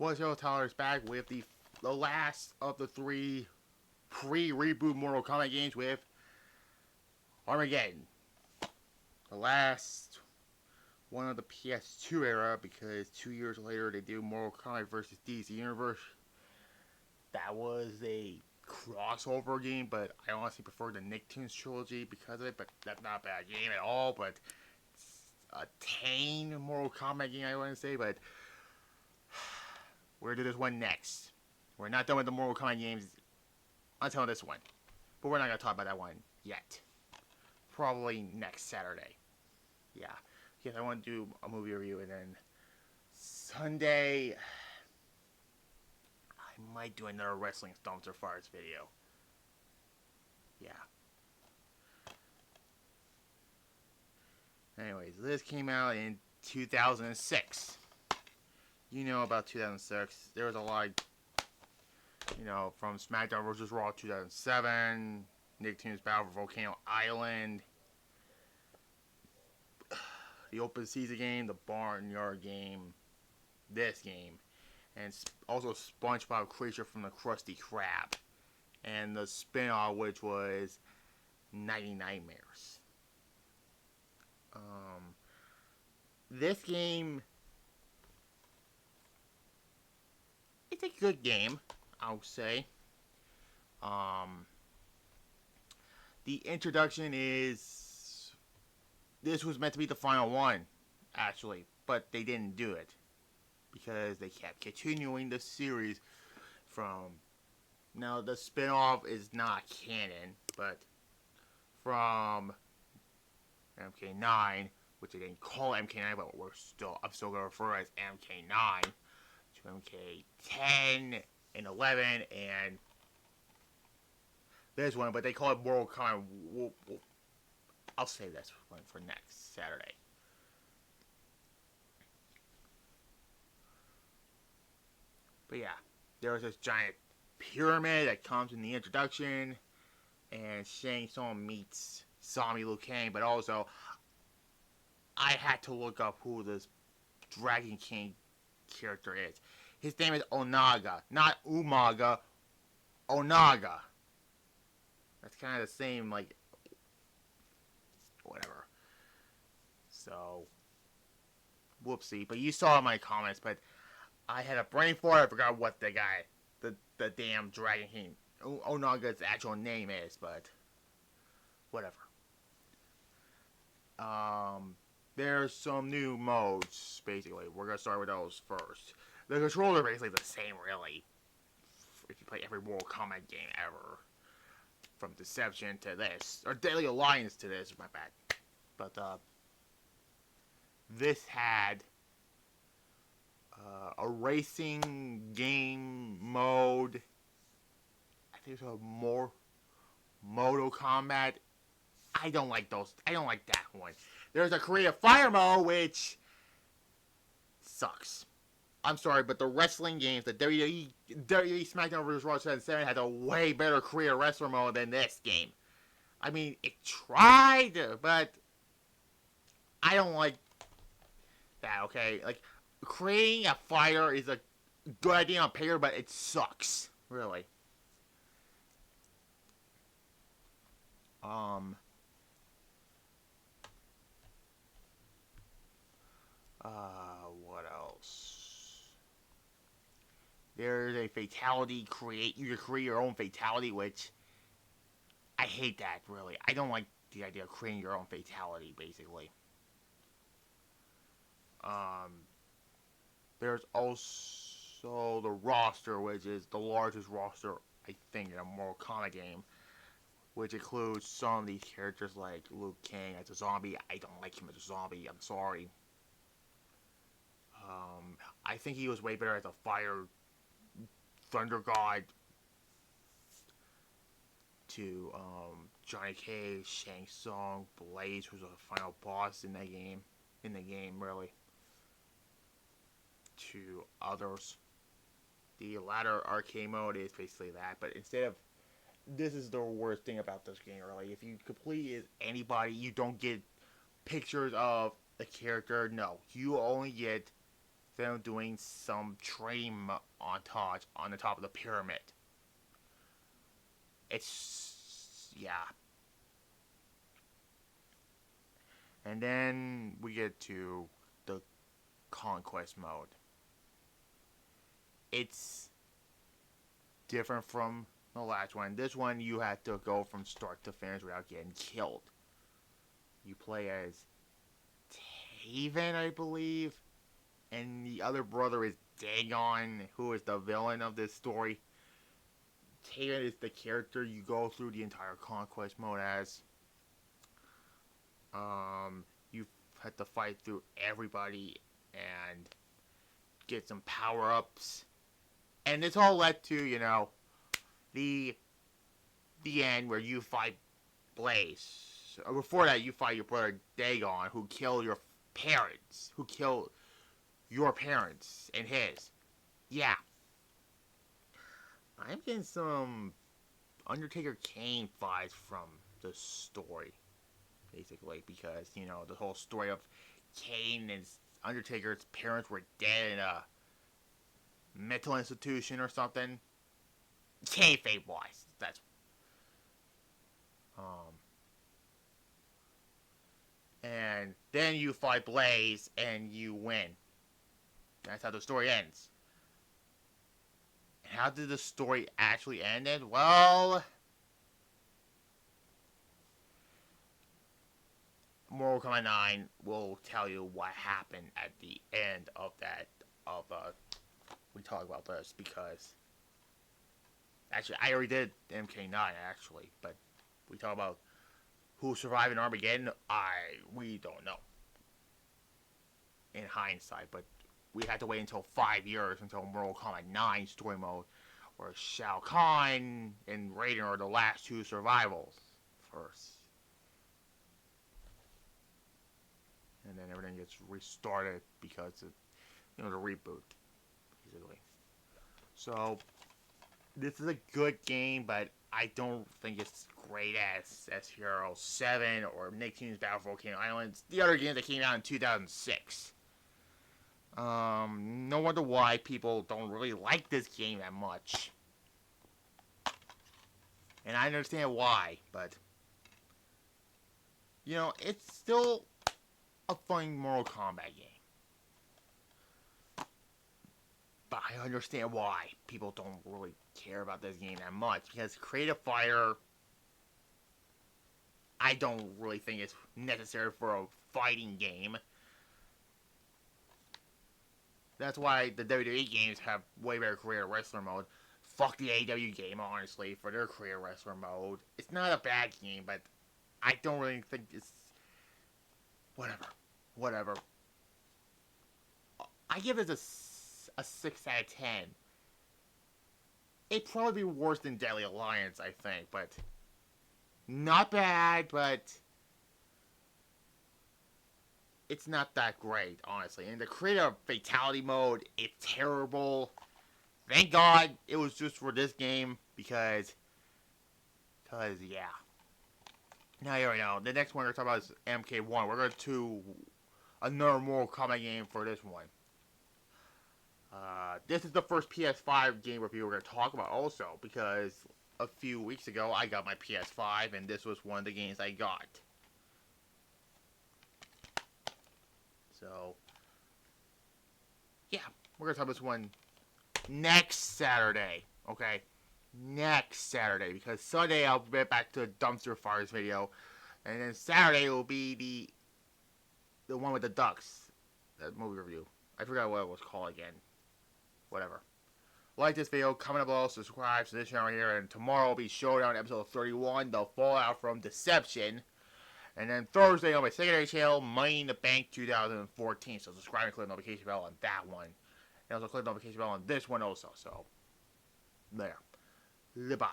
Voice Tyler is back with the last of the 3 pre-reboot Mortal Kombat games with Armageddon. The last one of the PS2 era, because 2 years later they do Mortal Kombat vs. DC Universe. That was a crossover game, but I honestly prefer the Nicktoons trilogy because of it, but that's not a bad game at all, but it's a tame Mortal Kombat game, I want to say, but we're going to do this one next. We're not done with the Mortal Kombat games until this one, but we're not going to talk about that one yet. Probably next Saturday. Yeah, because I want to do a movie review, and then Sunday I might do another Wrestling Stomps or Farts video. Yeah. Anyways, this came out in 2006. You know about 2006. There was a lot, from SmackDown vs. Raw 2007, Nicktoons Battle for Volcano Island, the Open Season game, the Barnyard game, this game, and also SpongeBob Creature from the Krusty Krab, and the spin-off, which was 90 Nightmares. This game, it's a good game, I'll say. The introduction is, this was meant to be the final one, actually, but they didn't do it because they kept continuing the series from, now the spin-off is not canon, but from MK9, which they didn't call MK9, but I'm still going to refer as MK9, to MK10 and 11 and this one, but they call it Mortal Kombat. I'll save this one for next Saturday. But yeah, there's this giant pyramid that comes in the introduction, and Shang Tsung meets Zombie Liu Kang, but also I had to look up who this Dragon King character is. His name is Onaga, not Umaga, Onaga. That's kind of the same, whatever. So, whoopsie. But you saw my comments, but I had a brain fart. I forgot what the guy, the damn Dragon King, Onaga's actual name is, but whatever. There's some new modes, basically. We're going to start with those first. The controls are basically the same, really, if you play every Mortal Kombat game ever. From Deception to this, or Deadly Alliance to this, my bad. But, this had a racing game mode. I think it was more Mortal Kombat. I don't like those. I don't like that one. There's a Creative Fire mode, which sucks. I'm sorry, but the wrestling games, the WWE SmackDown vs. Raw 2007 had a way better Creative Wrestler mode than this game. I mean, it tried, but I don't like that, okay? Like, creating a fighter is a good idea on paper, but it sucks, really. What else? There's a fatality, you can create your own fatality, which I hate that, really. I don't like the idea of creating your own fatality, basically. There's also the roster, which is the largest roster, I think, in a Mortal Kombat game, which includes some of these characters like Liu Kang as a zombie. I don't like him as a zombie, I'm sorry. I think he was way better as a fire thunder god to Johnny Cage, Shang Tsung, Blaze, who's a final boss in the game, really, to others. The latter arcade mode is basically that, but instead of, this is the worst thing about this game, really. If you complete as anybody, you don't get pictures of the character. No, you only get them doing some training montage on the top of the pyramid. It's, yeah. And then we get to the conquest mode. It's different from the last one. This one you have to go from start to finish without getting killed. You play as Taven, I believe, and the other brother is Dagon, who is the villain of this story. Taven is the character you go through the entire conquest mode as. You have to fight through everybody and get some power-ups. And this all led to, you know, the end where you fight Blaze. Before that, you fight your brother Dagon, who killed your parents. Who killed your parents and his. Yeah. I'm getting some Undertaker Kane vibes from the story. Basically, because, you know, the whole story of Kane and Undertaker's parents were dead in a mental institution or something. Kayfabe wise, that's and then you fight Blaze and you win. That's how the story ends. And how did the story actually end? Well, Mortal Kombat 9 will tell you what happened at the end of that. We talk about this because actually I already did MK9 actually, but we talk about who survived in Armageddon. We don't know in hindsight, but we had to wait until 5 years until Mortal Kombat 9 story mode, where Shao Kahn and Raiden are the last two survivals first. And then everything gets restarted because of, you know, the reboot, basically. So, this is a good game, but I don't think it's great as Hero 7 or Nicktoons Battle for Volcano Islands, the other games that came out in 2006. No wonder why people don't really like this game that much. And I understand why, but, you know, it's still a fun Mortal Kombat game. But I understand why people don't really care about this game that much. Because Creative Fighter, I don't really think it's necessary for a fighting game. That's why the WWE games have way better career wrestler mode. Fuck the AEW game, honestly, for their career wrestler mode. It's not a bad game, but I don't really think it's... Whatever. I give it a 6 out of 10. It'd probably be worse than Deadly Alliance, I think, but... Not bad, but... It's not that great, honestly. And the creative fatality mode, it's terrible. Thank God it was just for this game, because, yeah. Now you already know. The next one we're going to talk about is MK1. We're going to another Mortal Kombat game for this one. This is the first PS5 game review we're going to talk about also, because a few weeks ago I got my PS5, and this was one of the games I got. So, yeah, we're going to talk about this one next Saturday, okay? Next Saturday, because Sunday I'll get back to the Dumpster Fires video, and then Saturday will be the one with the ducks, that movie review. I forgot what it was called again. Whatever. Like this video, comment below, subscribe to this channel here, and tomorrow will be Showdown episode 31, the Fallout from Deception. And then Thursday on my secondary channel, Money in the Bank 2014. So subscribe and click the notification bell on that one. And also click the notification bell on this one also. So, there. Goodbye.